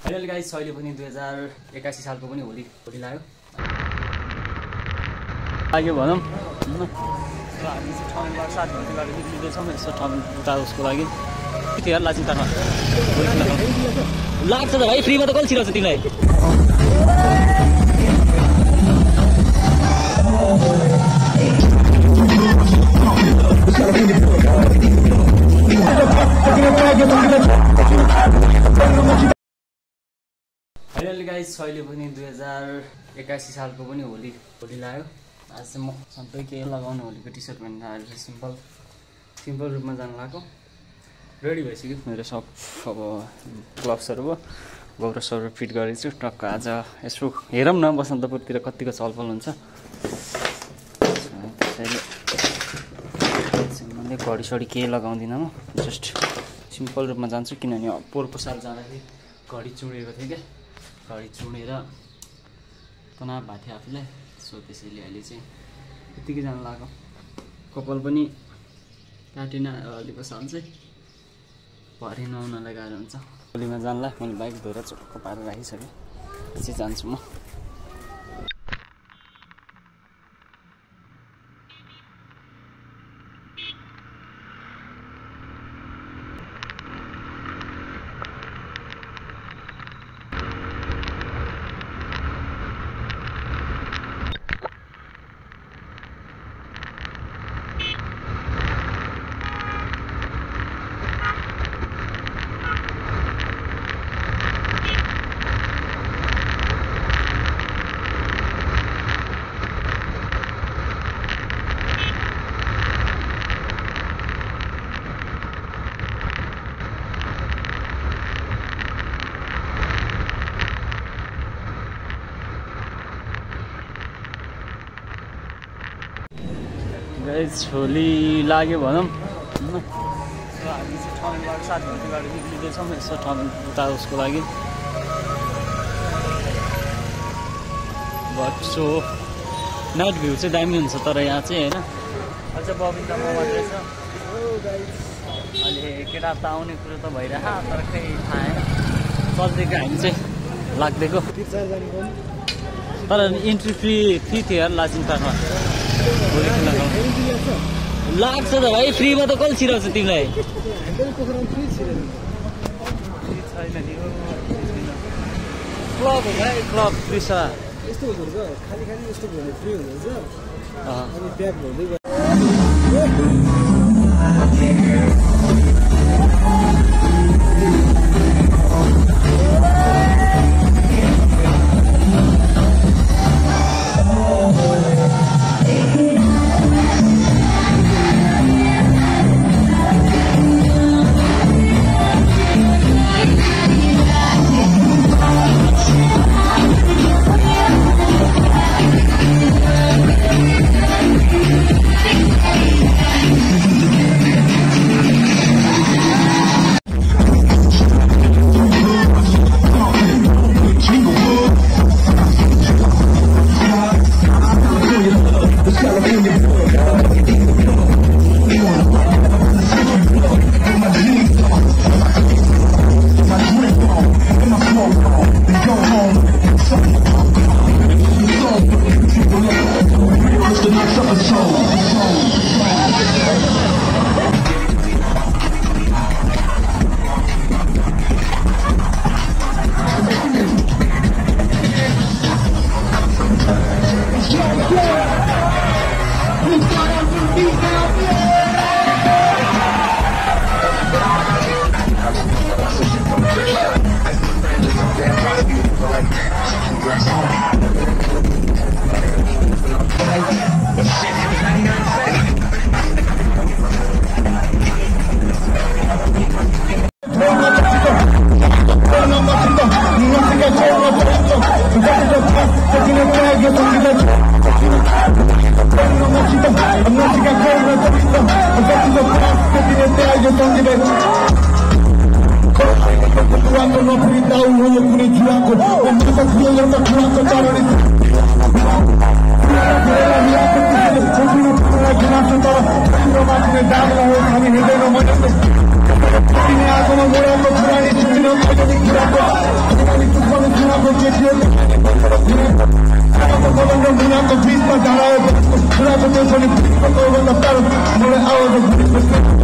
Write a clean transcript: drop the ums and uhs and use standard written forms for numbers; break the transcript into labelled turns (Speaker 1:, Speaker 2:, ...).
Speaker 1: Final guys अहिले पनि 2081 सालको पनि होली लाग्यो भनौँ हैन। हामी चाहिँ ठाउँबाट साथीहरुको गाडी निक्लिँदैछौँ यसो ठाउँ उता उसको लागि त्यहाँ लाचिनतामा लाग्छ त भाइ फ्रीमा त कसले छिराउँछ तिमीलाई। फाइनली गाइस अहिले पनि 2081 सालको पनि होली लाग्यो। आज चाहिँ म सधैँ के लगाउनु होलीको टी सर्ट भनेर आएर सिम्पल रूपमा जानु लाग्यो। रेडी भइसक्यो मेरो सब अब ग्लोभ्सहरू भयो गौरवसहरू फिट गरेको छु टक्क। आज यसो हेरौँ न बसन्तपुरतिर कतिको चलपल हुन्छ। त्यसैले घडीसडी केही लगाउँदिनँ म जस्ट सिम्पल रूपमा जान्छु किनभने पोहोरको साल जाँदाखेरि घडी चुडेको थिएँ क्या। घडी चुडेर तनाव भएको थियो आफूलाई। सो त्यसैले अहिले चाहिँ यत्तिकै जानु लाग्यो। कपाल पनि काटिन अलिको साल चाहिँ भरे नुहाउनलाई गाह्रो हुन्छ। होलीमा जानला मैले बाइक धोएर चुक्क पारेर राखिसकेँ। पछि जान्छु म। गाइस होली लाग्यो भनौँ हैन। हामी चाहिँ ठाउँबाट साथीहरुको गाडी निक्लिँदैछौँ यसो ठाउँ उता उसको लागि बच्चो। नाइट भ्यू चाहिँ दामी हुन्छ तर यहाँ चाहिँ होइन। अझ बबिन्दा म मात्रै छ। अहिले केटाहरू त आउने कुरो त भइरह तर खै थाहा चल्दिएको हामी चाहिँ लाग्दिएको। तर इन्ट्री फ्री थियो यार लाचिनतामा लाग्छ त भाइ फ्रीमा त कसले छिराउँछ तिमीलाई। क्लब हो भाइ क्लब फ्रिसा यस्तो हुन्छ खाली यस्तो भने फ्री हुन्छ अनि ब्याक भन्दै Cuando no grita uno lo pone chiaco, cuando se pierde la cuanto carne. Tiene algo no
Speaker 2: मलाई आवाज